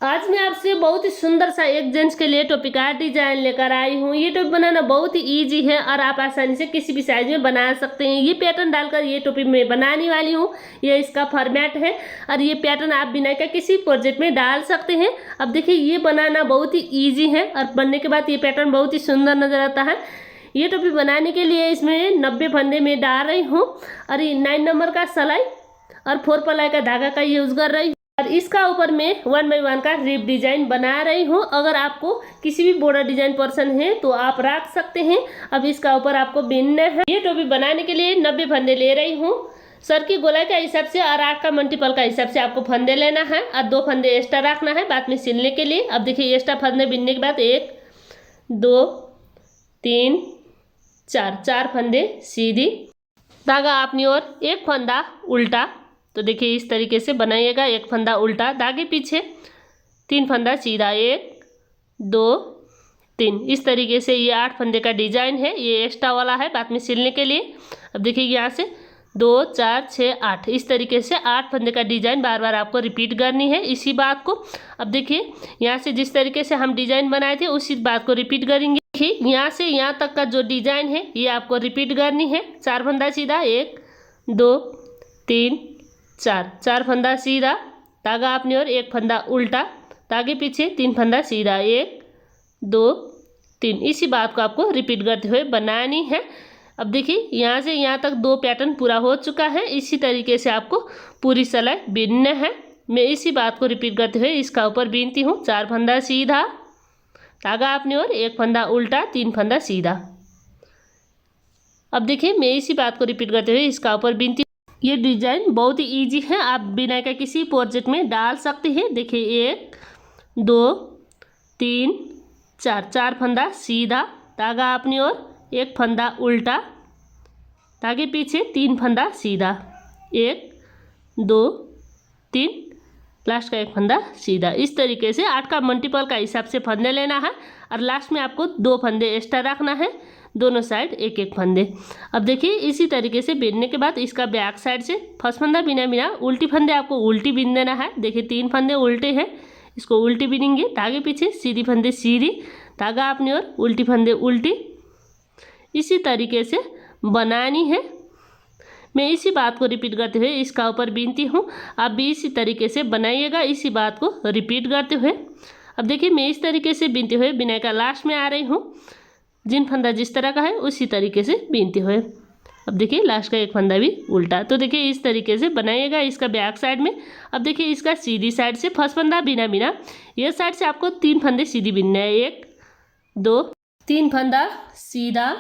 आज मैं आपसे बहुत ही सुंदर सा एक जेंट्स के लिए टोपी का डिजाइन लेकर आई हूँ। ये टोपी बनाना बहुत ही इजी है और आप आसानी से किसी भी साइज में बना सकते हैं। ये पैटर्न डालकर ये टोपी मैं बनाने वाली हूँ। ये इसका फॉर्मेट है और ये पैटर्न आप बिना का किसी प्रोजेक्ट में डाल सकते हैं। अब देखिए ये बनाना बहुत ही ईजी है और बनने के बाद ये पैटर्न बहुत ही सुंदर नजर आता है। ये टोपी बनाने के लिए इसमें 90 फंदे में डाल रही हूँ और ये 9 नंबर का सिलाई और 4 प्लाई का धागा का यूज कर रही हूँ और इसका ऊपर में 1 बाय 1 का रिप डिजाइन बना रही हूँ। अगर आपको किसी भी बॉर्डर डिजाइन पसंद है तो आप रख सकते हैं। अब इसका ऊपर आपको बिनना है। ये टोपी बनाने के लिए 90 फंदे ले रही हूँ। सर की गोलाई का हिसाब से और 8 का मल्टीपल का हिसाब से आपको फंदे लेना है और 2 फंदे एक्स्ट्रा रखना है बाद में सिलने के लिए। अब देखिए एक्स्ट्रा फंदे बिनने के बाद 1 2 3 4 फंदे सीधी, धागा अपनी ओर, एक फंदा उल्टा। तो देखिए इस तरीके से बनाइएगा, एक फंदा उल्टा, धागे पीछे, 3 फंदा सीधा, 1 2 3। इस तरीके से ये 8 फंदे का डिजाइन है। ये एक्स्ट्रा वाला है बाद में सिलने के लिए। अब देखिए यहाँ से 2 4 6 8 इस तरीके से 8 फंदे का डिजाइन बार बार आपको रिपीट करनी है इसी बात को। अब देखिए यहाँ से जिस तरीके से हम डिजाइन बनाए थे उसी बात को रिपीट करेंगे। देखिए यहाँ से यहाँ तक का जो डिजाइन है ये आपको रिपीट करनी है। 4 फंदा सीधा, 1 2 3 4 फंदा सीधा, धागा अपनी ओर, एक फंदा उल्टा, धागे पीछे, 3 फंदा सीधा, 1 2 3। इसी बात को आपको रिपीट करते हुए बनानी है। अब देखिए यहाँ से यहाँ तक 2 पैटर्न पूरा हो चुका है। इसी तरीके से आपको पूरी सिलाई बीनना है। मैं इसी बात को रिपीट करते हुए इसका ऊपर बीनती हूँ। 4 फंदा सीधा, धागा अपनी ओर, एक फंदा उल्टा, 3 फंदा सीधा। अब देखिए मैं इसी बात को रिपीट करते हुए इसका ऊपर बीनती। ये डिजाइन बहुत ही इजी है, आप बिना का किसी प्रोजेक्ट में डाल सकते हैं। देखिए 1 2 3 4 फंदा सीधा, धागा अपनी ओर, एक फंदा उल्टा, धागे पीछे, 3 फंदा सीधा, 1 2 3, लास्ट का एक फंदा सीधा। इस तरीके से 8 का मल्टीपल का हिसाब से फंदे लेना है और लास्ट में आपको 2 फंदे एक्स्ट्रा रखना है, दोनों साइड एक एक फंदे। अब देखिए इसी तरीके से बीनने के बाद इसका बैक साइड से फर्स्ट फंदा बिना बिना उल्टी फंदे आपको उल्टी बीन देना है। देखिए 3 फंदे उल्टे हैं, इसको उल्टी बीनेंगे, धागे पीछे, सीधी फंदे सीधी, धागा अपनी ओर, उल्टी फंदे उल्टी। इसी तरीके से बनानी है। मैं इसी बात को रिपीट करते हुए इसका ऊपर बीनती हूँ। आप भी इसी तरीके से बनाइएगा, इसी बात को रिपीट करते हुए। अब देखिए मैं इस तरीके से बीनते हुए बिना का लास्ट में आ रही हूँ। जिन फंदा जिस तरह का है उसी तरीके से बीनते हुए। अब देखिए लास्ट का एक फंदा भी उल्टा। तो देखिए इस तरीके से बनाइएगा इसका बैक साइड में। अब देखिए इसका सीधी साइड से फर्स्ट फंदा बिना बिना ये साइड से आपको 3 फंदे सीधी बीनना है, 1 2 3 फंदा सीधा,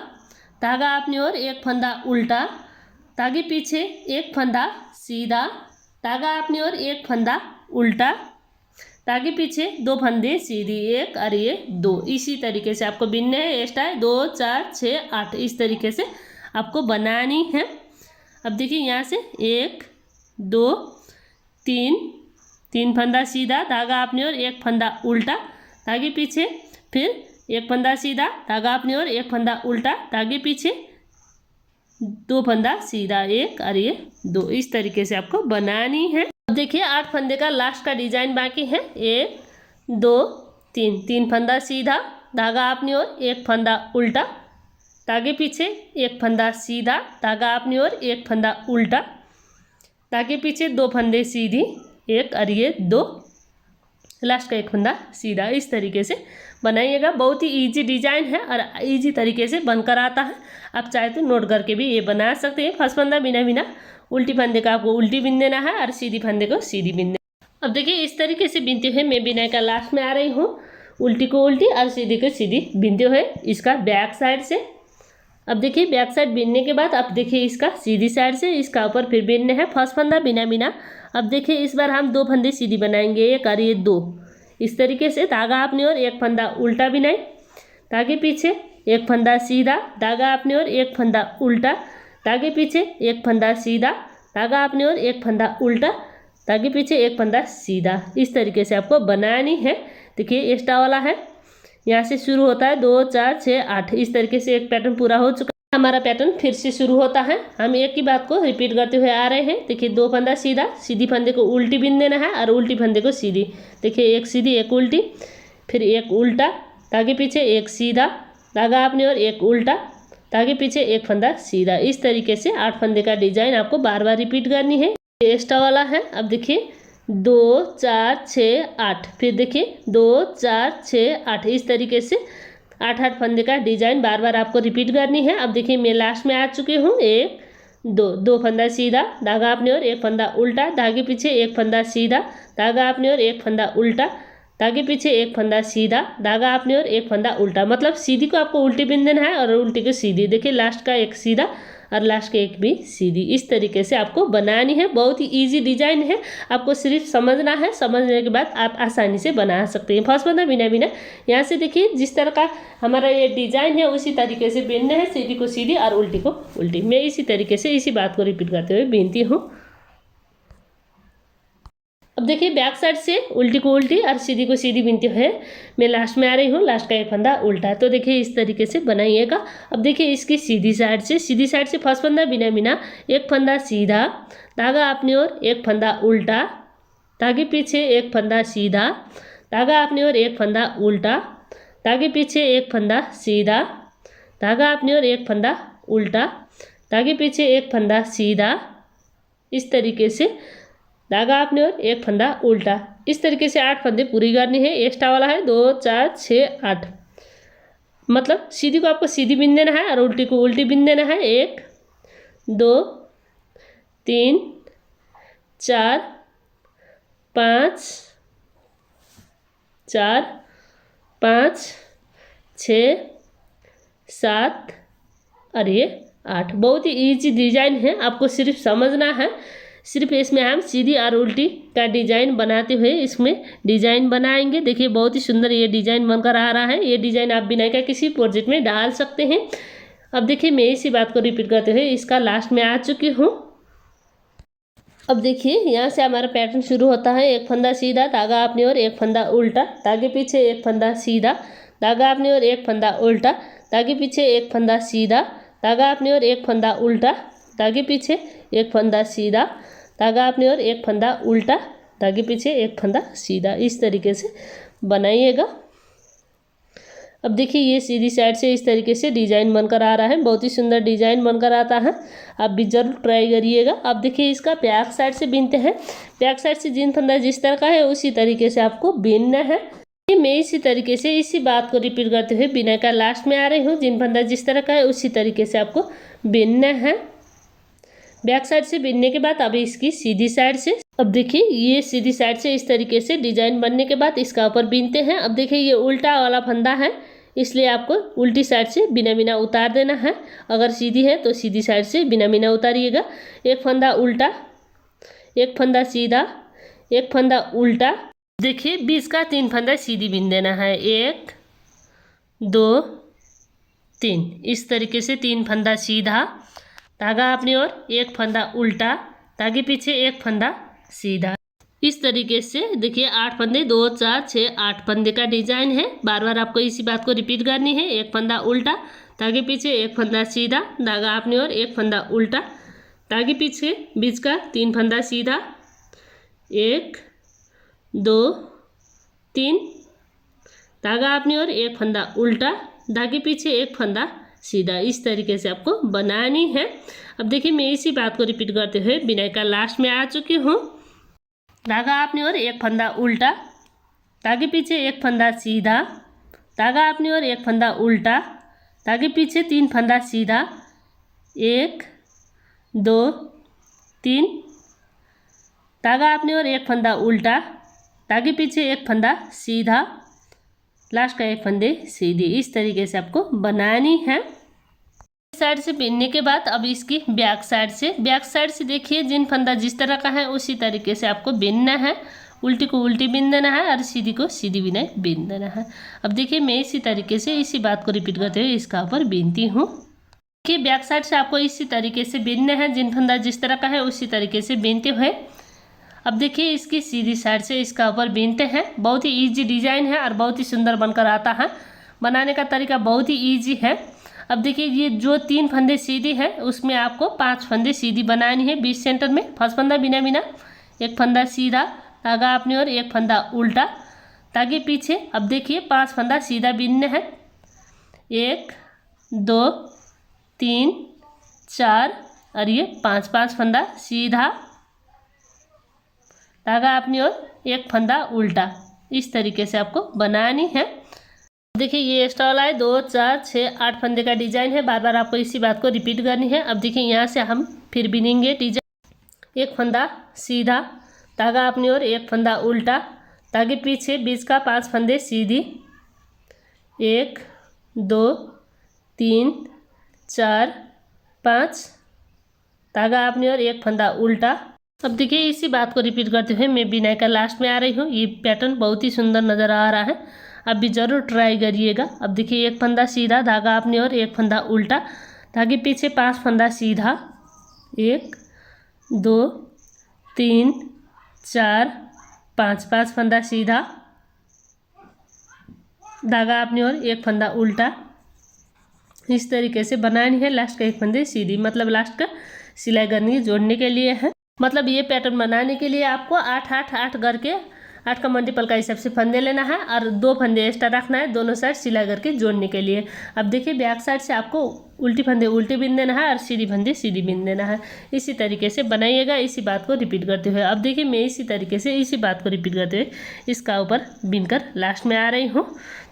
धागा अपनी ओर, एक फंदा उल्टा, धागे पीछे, एक फंदा सीधा, धागा अपनी ओर, एक फंदा उल्टा, धागे पीछे, 2 फंदे सीधी, 1 और ये 2। इसी तरीके से आपको बीनने है। एक्स्ट्रा 2 4 6 8 इस तरीके से आपको बनानी है। अब देखिए यहाँ से 1 2 3 फंदा सीधा, धागा अपनी ओर, एक फंदा उल्टा, धागे पीछे, फिर एक फंदा सीधा, धागा अपनी ओर, एक फंदा उल्टा, धागे पीछे, 2 फंदा सीधा, 1 और ये 2। इस तरीके से आपको बनानी है। अब देखिए 8 फंदे का लास्ट का डिजाइन बाकी है। 1 2 3 फंदा सीधा, धागा अपनी ओर, एक फंदा उल्टा, धागे पीछे, एक फंदा सीधा, धागा अपनी ओर, एक फंदा उल्टा, धागे पीछे, 2 फंदे सीधी, 1 और ये 2, लास्ट का एक फंदा सीधा। इस तरीके से बनाइएगा। बहुत ही इजी डिजाइन है और इजी तरीके से बनकर आता है। आप चाहे तो नोट करके भी ये बना सकते हैं। फर्स्ट फंदा बिना बिना उल्टी फंदे का आपको उल्टी बीन देना है और सीधी फंदे को सीधी बीन देना। अब देखिए इस तरीके से बीनते हुए मैं बिना का लास्ट में आ रही हूँ। उल्टी को उल्टी और सीधी को सीधी बीनते हुए इसका बैक साइड से। अब देखिए बैक साइड बीनने के बाद अब देखिए इसका सीधी साइड से इसका ऊपर फिर बीनने है फर्स्ट फंदा बिना बिना। अब देखिए इस बार हम 2 फंदे सीधी बनाएंगे, 1 और ये 2। इस तरीके से धागा अपनी ओर, एक फंदा उल्टा बिनाई, धागे पीछे, एक फंदा सीधा, धागा अपनी ओर, एक फंदा उल्टा, धागे पीछे, एक फंदा सीधा, धागा अपनी ओर, एक फंदा उल्टा, धागे पीछे, एक फंदा सीधा। इस तरीके से आपको बनानी है। देखिए एक्स्ट्रा वाला है, यहाँ से शुरू होता है 2 4 6 8। इस तरीके से एक पैटर्न पूरा हो चुका है। हमारा पैटर्न फिर से शुरू होता है। हम एक ही बात को रिपीट करते हुए आ रहे हैं। देखिए 2 फंदा सीधा, सीधी फंदे को उल्टी बिन देना है और उल्टी फंदे को सीधी। देखिए एक सीधी एक उल्टी, फिर एक उल्टा, आगे पीछे एक सीधा, धागा अपनी ओर, एक उल्टा, आगे पीछे एक फंदा सीधा। इस तरीके से 8 फंदे का डिजाइन आपको बार बार रिपीट करनी है। ये एक्स्ट्रा वाला है। अब देखिए 2 4 6 8, फिर देखिए 2 4 6 8, इस तरीके से 8 फंदे का डिजाइन बार बार आपको रिपीट करनी है। अब देखिए मैं लास्ट में आ चुकी हूँ। 1 2 फंदा सीधा, धागा अपनी ओर, एक फंदा उल्टा, धागे पीछे एक फंदा सीधा, धागा अपनी ओर, एक फंदा उल्टा, धागे पीछे एक फंदा सीधा, धागा अपनी ओर, एक फंदा उल्टा। मतलब सीधी को आपको उल्टी बिन देना है और उल्टी को सीधी। देखिए लास्ट का एक सीधा और लास्ट का एक भी सीधी। इस तरीके से आपको बनानी है। बहुत ही इजी डिजाइन है, आपको सिर्फ समझना है। समझने के बाद आप आसानी से बना सकते हैं। फर्स्ट फंदा बिना बिना यहाँ से देखिए जिस तरह का हमारा ये डिजाइन है उसी तरीके से बिनना है। सीधी को सीधी और उल्टी को उल्टी। मैं इसी तरीके से इसी बात को रिपीट करते हुए बिनती हूँ। अब देखिए बैक साइड से उल्टी को उल्टी और सीधी को सीधी बिनती हुए मैं लास्ट में आ रही हूँ। लास्ट का एक फंदा उल्टा है। तो देखिए इस तरीके से बनाइएगा। अब देखिए इसकी सीधी साइड से फर्स्ट फंदा बिना बिना, एक फंदा सीधा, धागा अपनी ओर, एक फंदा उल्टा, धागे पीछे एक फंदा सीधा, धागा अपनी ओर, एक फंदा उल्टा, धागे पीछे एक फंदा सीधा, धागा अपनी ओर, एक फंदा उल्टा, धागे पीछे एक फंदा सीधा। इस तरीके से धागा अपनी ओर, एक फंदा उल्टा। इस तरीके से 8 फंदे पूरी करनी है। एक्स्ट्रा वाला है 2 4 6 8। मतलब सीधी को आपको सीधी बिन देना है और उल्टी को उल्टी बिन देना है। 1 2 3 4 5 6 7 और ये 8। बहुत ही इजी डिजाइन है, आपको सिर्फ समझना है। सिर्फ इसमें हम सीधी और उल्टी का डिजाइन बनाते हुए इसमें डिजाइन बनाएंगे। देखिए बहुत ही सुंदर ये डिजाइन बनकर आ रहा है। ये डिजाइन आप बिना का किसी प्रोजेक्ट में डाल सकते हैं। अब देखिए मैं इसी बात को रिपीट करते हुए इसका लास्ट में आ चुकी हूँ। अब देखिए यहाँ से हमारा पैटर्न शुरू होता है। एक फंदा सीधा, धागा अपनी ओर, एक फंदा उल्टा, धागे पीछे एक फंदा सीधा, धागा अपनी ओर, एक फंदा उल्टा, धागे पीछे एक फंदा सीधा, धागा अपनी ओर, एक फंदा उल्टा, धागे पीछे एक फंदा सीधा, धागा अपनी ओर, एक फंदा उल्टा, धागे पीछे एक फंदा सीधा। इस तरीके से बनाइएगा। अब देखिए ये सीधी साइड से इस तरीके से डिजाइन बनकर आ रहा है। बहुत ही सुंदर डिजाइन बनकर आता है, आप भी जरूर ट्राई करिएगा। अब देखिए इसका बैक साइड से बिनते हैं। बैक साइड से जिन फंदा जिस तरह का है उसी तरीके से आपको बिनना है। मैं इसी तरीके से इसी बात को रिपीट करते हुए बिना का लास्ट में आ रही हूँ। जिन फंदा जिस तरह का है उसी तरीके से आपको बिनना है। बैक साइड से बिनने के बाद अब इसकी सीधी साइड से, अब देखिए ये सीधी साइड से इस तरीके से डिजाइन बनने के बाद इसका ऊपर बिनते हैं। अब देखिए ये उल्टा वाला फंदा है, इसलिए आपको उल्टी साइड से बिना बिना उतार देना है। अगर सीधी है तो सीधी साइड से बिना बिना उतारिएगा। एक फंदा उल्टा, एक फंदा सीधा, एक फंदा उल्टा। देखिए बीच का 3 फंदा सीधी बिन देना है। 1 2 3। इस तरीके से 3 फंदा सीधा, धागा अपनी ओर, एक फंदा उल्टा, धागे पीछे एक फंदा सीधा। इस तरीके से देखिए 8 फंदे, 2 4 6 8 फंदे का डिजाइन है। बार बार आपको इसी बात को रिपीट करनी है। एक फंदा उल्टा, धागे पीछे एक फंदा सीधा, धागा अपनी ओर, एक फंदा उल्टा, धागे पीछे बीच का 3 फंदा सीधा, 1 2 3, धागा अपनी ओर, एक फंदा उल्टा, धागे पीछे एक फंदा सीधा। इस तरीके से आपको बनानी है। अब देखिए मैं इसी बात को रिपीट करते हुए बिना का लास्ट में आ चुकी हूँ। धागा अपनी ओर, एक फंदा उल्टा, धागे पीछे एक फंदा सीधा, धागा अपनी ओर, एक फंदा उल्टा, धागे पीछे 3 फंदा सीधा, 1 2 3, धागा अपनी ओर, एक फंदा उल्टा, धागे पीछे एक फंदा सीधा, लास्ट का एक फंदे सीधी। इस तरीके से आपको बनानी है। साइड से बिनने के बाद अब इसकी बैक साइड से देखिए जिन फंदा जिस तरह का है उसी तरीके से आपको बिनना है। उल्टी को उल्टी बिन देना है और सीधी को सीधी बिन देना है। अब देखिए मैं इसी तरीके से इसी बात को रिपीट करते हुए इसका ऊपर बिनती हूँ। देखिए बैक साइड से आपको इसी तरीके से बिनना है। जिन फंदा जिस तरह का है उसी तरीके से बिनते हुए अब देखिए इसकी सीधी साइड से इसका ऊपर बिनते हैं। बहुत ही इजी डिजाइन है और बहुत ही सुंदर बनकर आता है। बनाने का तरीका बहुत ही इजी है। अब देखिए ये जो 3 फंदे सीधी है उसमें आपको 5 फंदे सीधी बनानी है बीच सेंटर में। फर्स्ट फंदा बिना बिना, एक फंदा सीधा, धागा अपनी ओर, एक फंदा उल्टा, ताकि पीछे। अब देखिए 5 फंदा सीधा बीनने हैं, 1 2 3 4 और ये 5 फंदा सीधा, धागा अपनी ओर, एक फंदा उल्टा। इस तरीके से आपको बनानी है। देखिए ये एक्स्ट्रा वाला है 2 4 6 8 फंदे का डिजाइन है। बार बार आपको इसी बात को रिपीट करनी है। अब देखिए यहाँ से हम फिर बिनेंगे डिजाइन। एक फंदा सीधा, धागा अपनी ओर, एक फंदा उल्टा, ताकि पीछे बीच का 5 फंदे सीधी, 1 2 3 4 5, धागा अपनी ओर, एक फंदा उल्टा। अब देखिए इसी बात को रिपीट करते हुए मैं बिनाई का लास्ट में आ रही हूँ। ये पैटर्न बहुत ही सुंदर नज़र आ रहा है, आप भी ज़रूर ट्राई करिएगा। अब देखिए एक फंदा सीधा, धागा अपनी ओर, एक फंदा उल्टा, धागे पीछे 5 फंदा सीधा, 1 2 3 4 5 फंदा सीधा, धागा अपनी ओर, एक फंदा उल्टा। इस तरीके से बनानी है। लास्ट का एक फंदे सीधी, मतलब लास्ट का सिलाई करनी है, जोड़ने के लिए है। मतलब ये पैटर्न बनाने के लिए आपको 8 8 8 करके 8 का मल्टीपल का हिसाब से फंदे लेना है और 2 फंदे एक्स्ट्रा रखना है दोनों साइड सिलाई करके जोड़ने के लिए। अब देखिए बैक साइड से आपको उल्टी फंदे उल्टी बिन देना है और सीधी फंदे सीधी बिन देना है। इसी तरीके से बनाइएगा, इसी बात को रिपीट करते हुए। अब देखिए मैं इसी तरीके से इसी बात को रिपीट करते हुए इसका ऊपर बिनकर लास्ट में आ रही हूँ।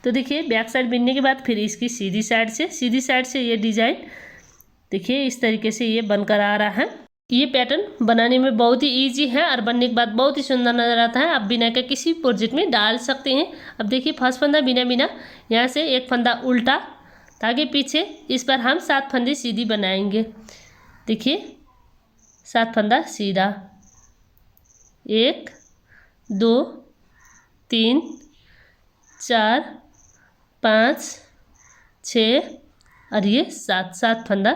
तो देखिए बैक साइड बिनने के बाद फिर इसकी सीधी साइड से ये डिज़ाइन देखिए इस तरीके से ये बनकर आ रहा है। ये पैटर्न बनाने में बहुत ही इजी है और बनने के बाद बहुत ही सुंदर नज़र आता है। आप बिना के किसी प्रोजेक्ट में डाल सकते हैं। अब देखिए फर्स्ट फंदा बिना बिना, यहाँ से एक फंदा उल्टा, ताकि पीछे इस पर हम 7 फंदे सीधी बनाएंगे। देखिए 7 फंदा सीधा, 1 2 3 4 5 6 और ये 7 फंदा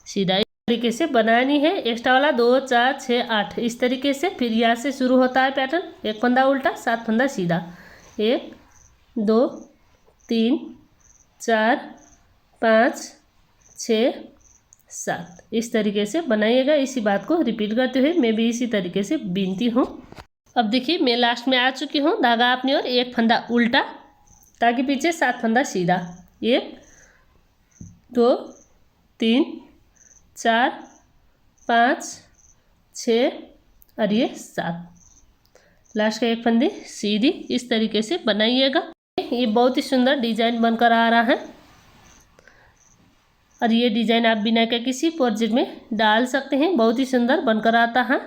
सीधा तरीके से बनानी है। एक्स्ट्रा वाला 2 4 6 8 इस तरीके से। फिर यहाँ से शुरू होता है पैटर्न, एक फंदा उल्टा, 7 फंदा सीधा, 1 2 3 4 5 6 7 इस तरीके से बनाइएगा। इसी बात को रिपीट करते हुए मैं भी इसी तरीके से बीनती हूँ। अब देखिए मैं लास्ट में आ चुकी हूँ। धागा अपनी ओर, एक फंदा उल्टा, ताकि पीछे 7 फंदा सीधा, 1 2 3 4 5 6 और ये 7, लास्ट का एक फंदे सीधी। इस तरीके से बनाइएगा। ये बहुत ही सुंदर डिजाइन बनकर आ रहा है और ये डिजाइन आप बिना के किसी प्रोजेक्ट में डाल सकते हैं, बहुत ही सुंदर बनकर आता है।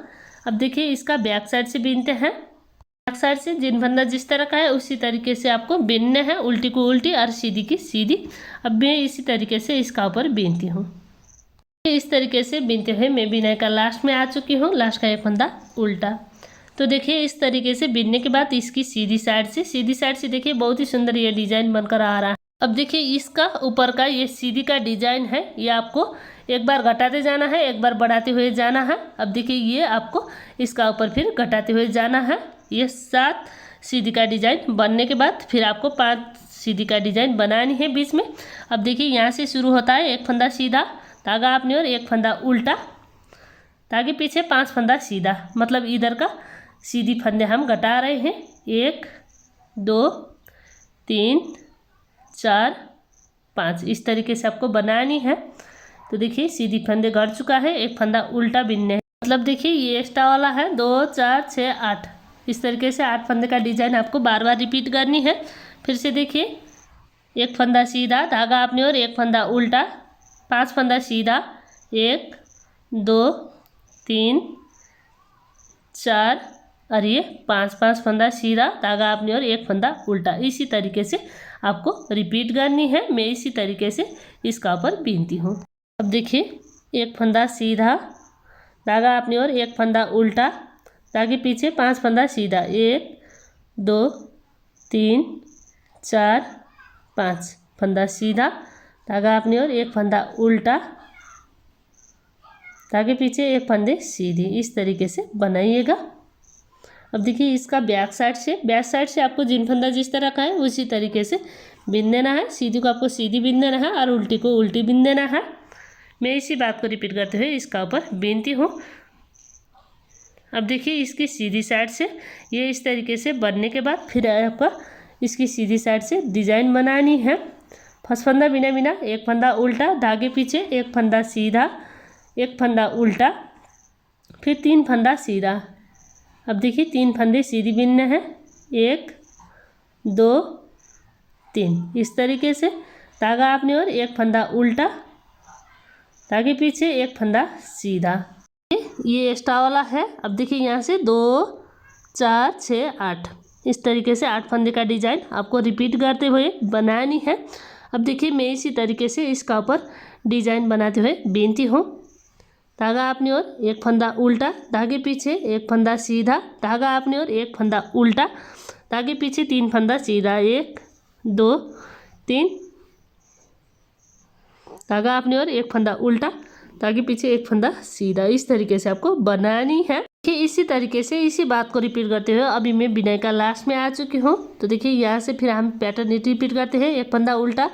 अब देखिए इसका बैक साइड से बीनते हैं। बैक साइड से जिन फंदा जिस तरह का है उसी तरीके से आपको बीनना है, उल्टी को उल्टी और सीधी की सीधी। अब मैं इसी तरीके से इसका ऊपर बीनती हूँ। इस तरीके से बीनते हुए मैं बिनाई का लास्ट में आ चुकी हूँ। लास्ट का एक फंदा उल्टा। तो देखिए इस तरीके से बीनने के बाद इसकी सीधी साइड से देखिए बहुत ही सुंदर ये डिजाइन बनकर आ रहा है। अब देखिए इसका ऊपर का ये सीधी का डिजाइन है, ये आपको एक बार घटाते जाना है, एक बार बढ़ाते हुए जाना है। अब देखिए ये आपको इसका ऊपर फिर घटाते हुए जाना है। ये 7 सीधी का डिजाइन बनने के बाद फिर आपको 5 सीधी का डिजाइन बनानी है बीच में। अब देखिए यहाँ से शुरू होता है, एक फंदा सीधा, धागा अपनी ओर, एक फंदा उल्टा, ताकि पीछे 5 फंदा सीधा, मतलब इधर का सीधी फंदे हम घटा रहे हैं। 1 2 3 4 5 इस तरीके से आपको बनानी है। तो देखिए सीधी फंदे घट चुका है, एक फंदा उल्टा बिनने है। मतलब देखिए ये एक्स्ट्रा वाला है 2 4 6 8 इस तरीके से 8 फंदे का डिजाइन आपको बार बार रिपीट करनी है। फिर से देखिए एक फंदा सीधा, धागा अपनी ओर, एक फंदा उल्टा, 5 फंदा सीधा, 1 2 3 4 और ये 5 फंदा सीधा, धागा अपनी ओर, एक फंदा उल्टा। इसी तरीके से आपको रिपीट करनी है। मैं इसी तरीके से इसका ऊपर बीनती हूँ। अब देखिए एक फंदा सीधा, धागा अपनी ओर, एक फंदा उल्टा, ताकि पीछे 5 फंदा सीधा, 1 2 3 4 5 फंदा सीधा, धागा अपनी ओर, एक फंदा उल्टा, ताकि पीछे एक फंदे सीधी। इस तरीके से बनाइएगा। अब देखिए इसका बैक साइड से आपको जिन फंदा जिस तरह का है उसी तरीके से बिन देना है। सीधी को आपको सीधी बिन देना है और उल्टी को उल्टी बिन देना है। मैं इसी बात को रिपीट करते हुए इसका ऊपर बिनती हूँ। अब देखिए इसकी सीधी साइड से ये इस तरीके से बनने के बाद फिर आपको इसकी सीधी साइड से डिजाइन बनानी है। फर्स्ट फंदा बिना बिना, एक फंदा उल्टा, धागे पीछे, एक फंदा सीधा, एक फंदा उल्टा, फिर 3 फंदा सीधा। अब देखिए 3 फंदे सीधी बिनने हैं, 1 2 3 इस तरीके से। धागा अपनी ओर, एक फंदा उल्टा, धागे पीछे, एक फंदा सीधा। ये एक्स्ट्रा वाला है। अब देखिए यहाँ से 2 4 6 8 इस तरीके से 8 फंदे का डिजाइन आपको रिपीट करते हुए बनानी है। अब देखिए मैं इसी तरीके से इसका ऊपर डिजाइन बनाते हुए बिनती हूँ। धागा अपनी ओर, एक फंदा उल्टा, धागे पीछे, एक फंदा सीधा, धागा अपनी ओर, एक फंदा उल्टा, धागे पीछे, 3 फंदा सीधा, 1 2 3, धागा अपनी ओर, एक फंदा उल्टा, धागे पीछे, एक फंदा सीधा। इस तरीके से आपको बनानी है। देखिए इसी तरीके से इसी बात को रिपीट करते हुए अभी मैं बिनाई का लास्ट में आ चुकी हूँ। तो देखिए यहाँ से फिर हम पैटर्न रिपीट करते हैं। एक फंदा उल्टा,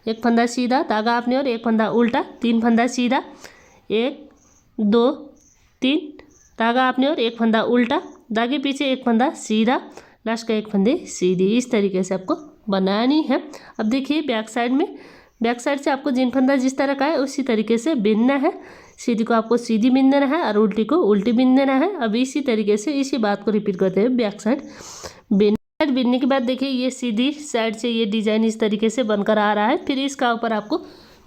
एक फंदा सीधा, धागा अपनी ओर, एक फंदा उल्टा, 3 फंदा सीधा, 1 2 3, धागा अपनी ओर, एक फंदा उल्टा, धागे पीछे, एक फंदा सीधा, लास्ट का एक फंदे सीधी। इस तरीके से आपको बनानी है। अब देखिए बैक साइड से आपको जिन फंदा जिस तरह का है उसी तरीके से बिनना है। सीधी को आपको सीधी बिन देना है और उल्टी को उल्टी बिन देना है। अब इसी तरीके से इसी बात को रिपीट करते हैं। बैक साइड बिनने के बाद देखिए ये सीधी साइड से ये डिजाइन इस तरीके से बनकर आ रहा है। फिर इसका ऊपर आपको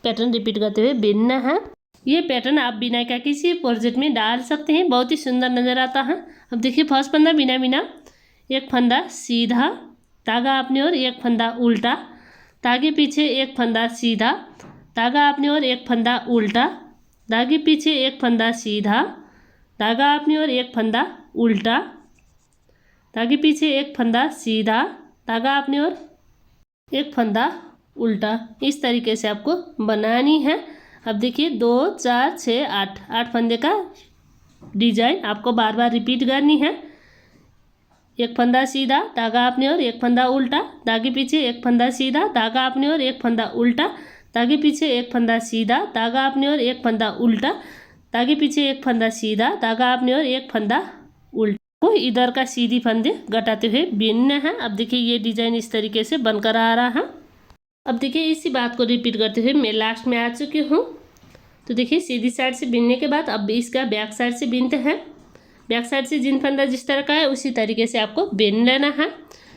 पैटर्न रिपीट करते हुए बिनना है। ये पैटर्न आप बिनाई का किसी प्रोजेक्ट में डाल सकते हैं, बहुत ही सुंदर नज़र आता है। अब देखिए फर्स्ट फंदा बिना बिना, एक फंदा सीधा, धागा अपनी ओर, एक फंदा उल्टा, धागे पीछे, एक फंदा सीधा, धागा अपनी ओर, एक फंदा उल्टा, धागे पीछे, एक फंदा सीधा, धागा अपनी ओर, एक फंदा उल्टा, धागे पीछे, एक फंदा सीधा, धागा अपनी ओर, एक फंदा उल्टा। इस तरीके से आपको बनानी है। अब देखिए 2 4 6 8 फंदे का डिजाइन आपको बार बार रिपीट करनी है। एक फंदा सीधा, धागा अपनी ओर, एक फंदा उल्टा, धागे पीछे, एक फंदा सीधा, धागा अपनी ओर, एक फंदा उल्टा, धागे पीछे, एक फंदा सीधा, धागा अपनी ओर, एक फंदा उल्टा, धागे पीछे, एक फंदा सीधा, धागा अपनी ओर, एक फंदा उल्टा। को इधर का सीधी फंदे घटाते हुए बिनना है। अब देखिए ये डिजाइन इस तरीके से बनकर आ रहा है। अब देखिए इसी बात को रिपीट करते हुए मैं लास्ट में आ चुकी हूँ। तो देखिए सीधी साइड से बिनने के बाद अब इसका बैक साइड से बिनते हैं। बैक साइड से जिन फंदा जिस तरह का है उसी तरीके से आपको बिन लेना है।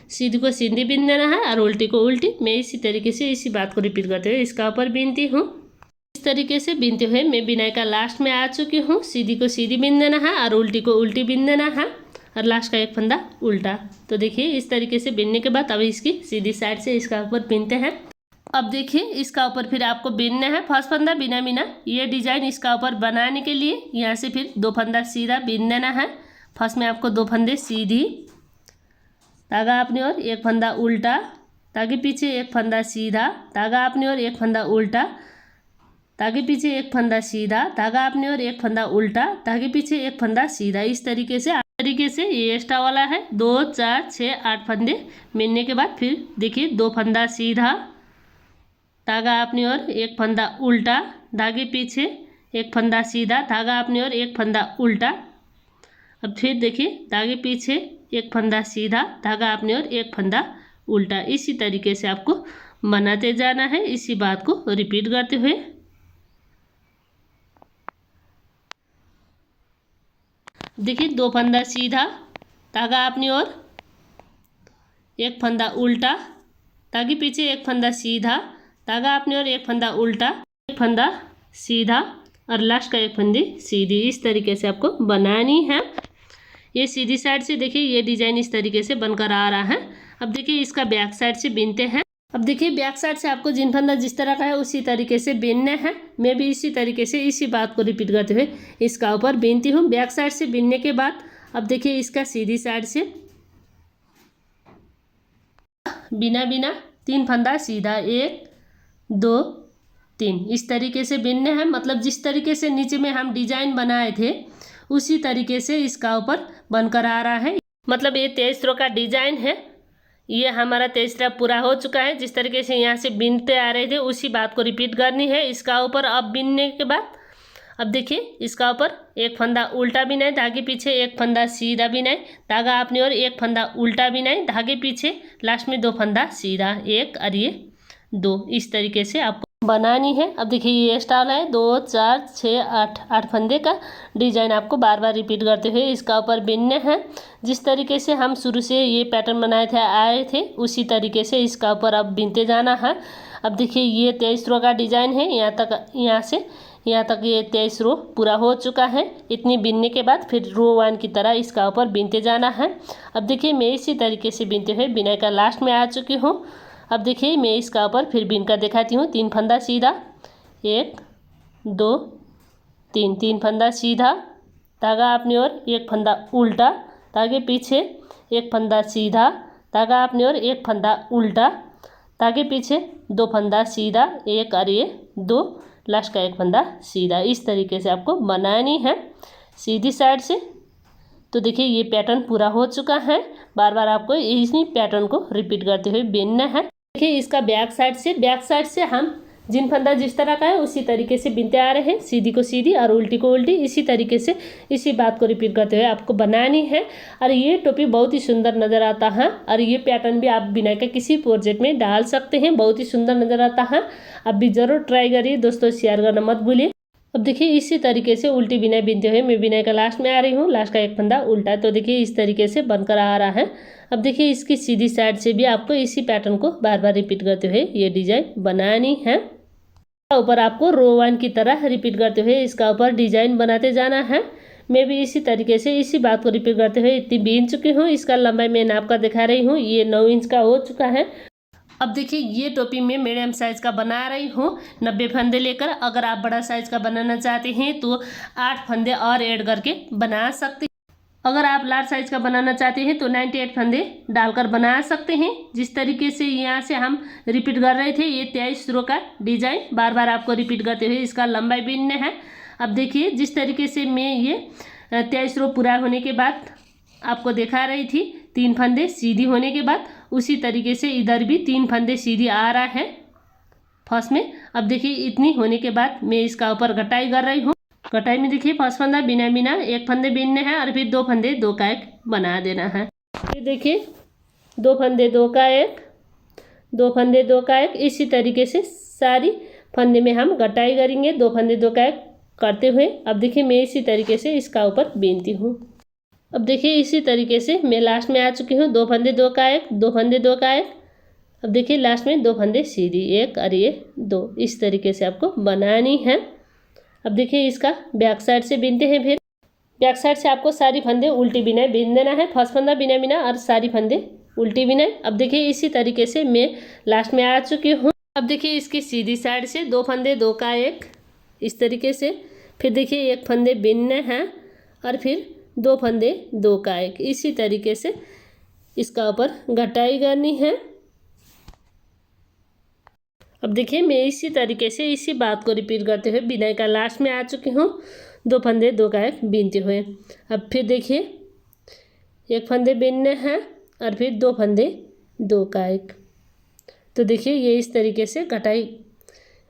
सीधी को सीधी बिन देना है और उल्टी को उल्टी। मैं इसी तरीके से इसी बात को रिपीट करते हुए इसका ऊपर बिनती हूँ। इस तरीके से बिनते हुए मैं बिनाई का लास्ट में आ चुकी हूँ। सीधी को सीधी बिन देना है और उल्टी को उल्टी बिन देना है और लास्ट का एक फंदा उल्टा। तो देखिए इस तरीके से बिनने के बाद अब इसकी सीधी साइड से इसका ऊपर बिनते हैं। अब देखिए इसका ऊपर फिर आपको बिनना है। फर्स्ट फंदा बिना बिना, ये डिजाइन इसका ऊपर बनाने के लिए यहाँ से फिर 2 फंदा सीधा बिन देना है। फर्स्ट में आपको 2 फंदे सीधी, धागा अपनी ओर, एक फंदा उल्टा, धागे पीछे, एक फंदा सीधा, धागा अपनी ओर, एक फंदा उल्टा, धागे पीछे, एक फंदा सीधा, धागा अपनी ओर, एक फंदा उल्टा, धागे पीछे, एक फंदा सीधा। इस तरीके से ये एक्स्ट्रा वाला है। 2 4 6 8 फंदे बिनने के बाद फिर देखिए 2 फंदा सीधा, धागा अपनी ओर, एक फंदा उल्टा, धागे पीछे, एक फंदा सीधा, धागा अपनी ओर, एक फंदा उल्टा। अब फिर देखिए धागे पीछे, एक फंदा सीधा, धागा अपनी ओर, एक फंदा उल्टा। इसी तरीके से आपको बनाते जाना है, इसी बात को रिपीट करते हुए। देखिए 2 फंदा सीधा, धागा अपनी ओर, एक फंदा उल्टा, धागे पीछे, एक फंदा सीधा, धागा अपनी ओर, एक फंदा उल्टा, एक फंदा सीधा और लास्ट का एक फंदी सीधी। इस तरीके से आपको बनानी है। ये सीधी साइड से देखिए ये डिजाइन इस तरीके से बनकर आ रहा है। अब देखिए इसका बैक साइड से बिनते हैं। अब देखिए बैक साइड से आपको जिन फंदा जिस तरह का है उसी तरीके से बिनना है। मैं भी इसी तरीके से इसी बात को रिपीट करते हुए इसका ऊपर बिनती हूँ। बैक साइड से बिनने के बाद अब देखिए इसका सीधी साइड से बिना बिना 3 फंदा सीधा, 1 2 3 इस तरीके से बिनने हैं। मतलब जिस तरीके से नीचे में हम डिजाइन बनाए थे उसी तरीके से इसका ऊपर बनकर आ रहा है। मतलब ये 23 रो का डिजाइन है। ये हमारा 23 रो पूरा हो चुका है। जिस तरीके से यहाँ से बिनते आ रहे थे उसी बात को रिपीट करनी है। इसका ऊपर अब बिनने के बाद अब देखिए इसका ऊपर एक फंदा उल्टा बिनाई, धागे पीछे एक फंदा सीधा बिनाई, धागा अपनी ओर एक फंदा उल्टा बिनाई, धागे पीछे लास्ट में 2 फंदा सीधा, एक और ये 2। इस तरीके से आपको बनानी है। अब देखिए ये स्टाइल है 2 4 6 8 फंदे का डिजाइन आपको बार बार रिपीट करते हुए इसका ऊपर बिनने हैं। जिस तरीके से हम शुरू से ये पैटर्न बनाए थे आए थे उसी तरीके से इसका ऊपर अब बिनते जाना है। अब देखिए ये 23 रो का डिजाइन है। यहाँ से यहाँ तक ये 23 रो पूरा हो चुका है। इतनी बिनने के बाद फिर रो 1 की तरह इसका ऊपर बिनते जाना है। अब देखिए मैं इसी तरीके से बिनते हुए बिनाई का लास्ट में आ चुकी हूँ। अब देखिए मैं इसका ऊपर फिर बिन कर दिखाती हूँ। 3 फंदा सीधा, 1 2 3, 3 फंदा सीधा, धागा अपनी ओर एक फंदा उल्टा, धागे पीछे एक फंदा सीधा, धागा अपनी ओर एक फंदा उल्टा, धागे पीछे 2 फंदा सीधा, एक और ये 2, लास्ट का एक फंदा सीधा। इस तरीके से आपको बनानी है सीधी साइड से। तो देखिए ये पैटर्न पूरा हो चुका है। बार बार आपको इसी पैटर्न को रिपीट करते हुए बिनना है। देखिए इसका बैक साइड से हम जिन फंदा जिस तरह का है उसी तरीके से बिनते आ रहे हैं। सीधी को सीधी और उल्टी को उल्टी, इसी तरीके से इसी बात को रिपीट करते हुए आपको बनानी है। और ये टोपी बहुत ही सुंदर नज़र आता है। और ये पैटर्न भी आप बिना के किसी प्रोजेक्ट में डाल सकते हैं। बहुत ही सुंदर नज़र आता है। आप भी ज़रूर ट्राई करिए दोस्तों, शेयर करना मत भूलिए। अब देखिए इसी तरीके से उल्टी बिनाई बिनते हुए मैं बिनाई का लास्ट में आ रही हूँ। लास्ट का एक फंदा उल्टा, तो देखिए इस तरीके से बनकर आ रहा है। अब देखिए इसकी सीधी साइड से भी आपको इसी पैटर्न को बार बार रिपीट करते हुए ये डिजाइन बनानी है। ऊपर आपको रो 1 की तरह रिपीट करते हुए इसका ऊपर डिजाइन बनाते जाना है। मैं भी इसी तरीके से इसी बात को रिपीट करते हुए इतनी बीन चुकी हूँ। इसका लंबाई मैं नाप कर दिखा रही हूँ। ये 9 इंच का हो चुका है। अब देखिए ये टोपी मैं मीडियम साइज़ का बना रही हूँ 90 फंदे लेकर। अगर आप बड़ा साइज़ का बनाना चाहते हैं तो 8 फंदे और ऐड करके बना सकते हैं। अगर आप लार्ज साइज़ का बनाना चाहते हैं तो 98 फंदे डालकर बना सकते हैं। जिस तरीके से यहाँ से हम रिपीट कर रहे थे ये 23 रो का डिजाइन बार बार आपको रिपीट करते हुए इसका लंबाई बीनना है। अब देखिए जिस तरीके से मैं ये 23 रो पूरा होने के बाद आपको दिखा रही थी 3 फंदे सीधी होने के बाद, उसी तरीके से इधर भी 3 फंदे सीधी आ रहा है फर्स्ट में। अब देखिए इतनी होने के बाद मैं इसका ऊपर कटाई कर रही हूँ। कटाई में देखिए फर्स्ट फंदा बिना एक फंदे बीनने हैं और फिर 2 फंदे 2 का 1 बना देना है। ये देखिए 2 फंदे 2 का 1, 2 फंदे 2 का 1, इसी तरीके से सारी फंदे में हम कटाई करेंगे 2 फंदे 2 का 1 करते हुए। अब देखिए मैं इसी तरीके से इसका ऊपर बीनती हूँ। अब देखिए इसी तरीके से मैं लास्ट में आ चुकी हूँ। 2 फंदे 2 का 1, 2 फंदे 2 का 1। अब देखिए लास्ट में 2 फंदे सीधी, 1 और ये 2। इस तरीके से आपको बनानी है। अब देखिए इसका बैक साइड से बिनते हैं। फिर बैक साइड से आपको सारी फंदे उल्टी बिनाई बिन देना है। फर्स्ट फंदा बिना और सारी फंदे उल्टी बिनाई। अब देखिए इसी तरीके से मैं लास्ट में आ चुकी हूँ। अब देखिए इसकी सीधी साइड से 2 फंदे 2 का 1 इस तरीके से, फिर देखिए 1 फंदे बिनने हैं और फिर 2 फंदे 2 का 1, इसी तरीके से इसका ऊपर घटाई करनी है। अब देखिए मैं इसी तरीके से इसी बात को रिपीट करते हुए बिनाई का लास्ट में आ चुकी हूँ। 2 फंदे 2 का 1 बीनते हुए। अब फिर देखिए 1 फंदे बीनने हैं और फिर 2 फंदे 2 का 1। तो देखिए ये इस तरीके से घटाई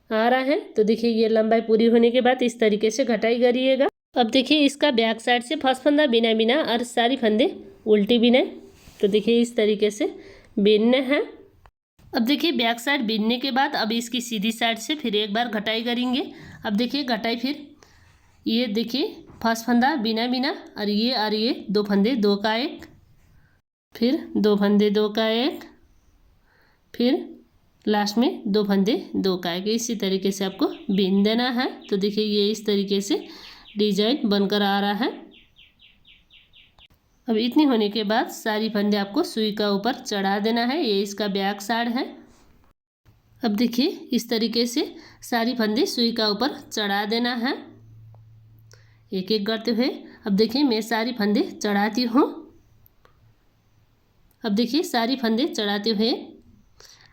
आ रहा है। तो देखिए ये लंबाई पूरी होने के बाद इस तरीके से घटाई करिएगा। अब देखिए इसका बैक साइड से फर्स्ट फंदा बिना और सारी फंदे उल्टी बिनाई। तो देखिए इस तरीके से बीनने हैं। अब देखिए बैक साइड बीनने के बाद अब इसकी सीधी साइड से फिर एक बार घटाई करेंगे। अब देखिए घटाई फिर ये देखिए फर्स्ट फंदा बिना और ये 2 फंदे 2 का 1, फिर 2 फंदे 2 का 1, फिर लास्ट में 2 फंदे 2 का 1। इसी तरीके से आपको बीन देना है। तो देखिए ये इस तरीके से डिजाइन बनकर आ रहा है। अब इतनी होने के बाद सारी फंदे आपको सुई का ऊपर चढ़ा देना है। ये इसका बैक साइड है। अब देखिए इस तरीके से सारी फंदे सुई का ऊपर चढ़ा देना है एक एक करते हुए। अब देखिए मैं सारी फंदे चढ़ाती हूँ। अब देखिए सारी फंदे चढ़ाते हुए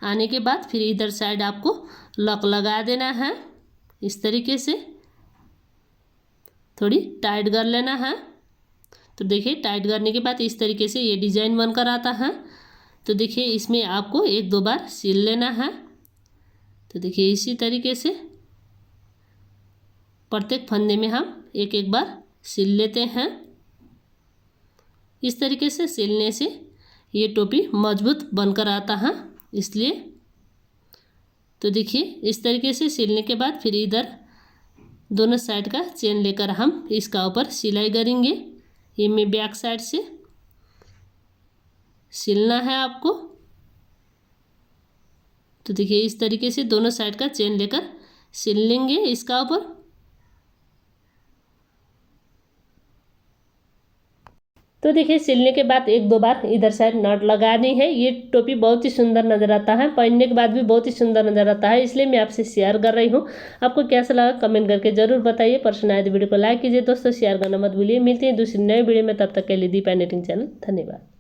आने के बाद फिर इधर साइड आपको लॉक लगा देना है। इस तरीके से थोड़ी टाइट कर लेना है। तो देखिए टाइट करने के बाद इस तरीके से ये डिज़ाइन बनकर आता है। तो देखिए इसमें आपको 1-2 बार सिल लेना है। तो देखिए इसी तरीके से प्रत्येक फंदे में हम 1-1 बार सिल लेते हैं। इस तरीके से सिलने से ये टोपी मजबूत बनकर आता है, इसलिए। तो देखिए इस तरीके से सिलने के बाद फिर इधर दोनों साइड का चेन लेकर हम इसका ऊपर सिलाई करेंगे। ये मैं बैक साइड से सिलना है आपको। तो देखिए इस तरीके से दोनों साइड का चेन लेकर सिल लेंगे इसका ऊपर। तो देखिए सिलने के बाद 1-2 बार इधर साइड नट लगानी है। ये टोपी बहुत ही सुंदर नज़र आता है, पहनने के बाद भी बहुत ही सुंदर नज़र आता है, इसलिए मैं आपसे शेयर कर रही हूँ। आपको कैसा लगा कमेंट करके जरूर बताइए। पसंद आए तो वीडियो को लाइक कीजिए दोस्तों, शेयर करना मत भूलिए। मिलते हैं दूसरी नए वीडियो में, तब तक के लिए दीपा निटिंग चैनल। धन्यवाद।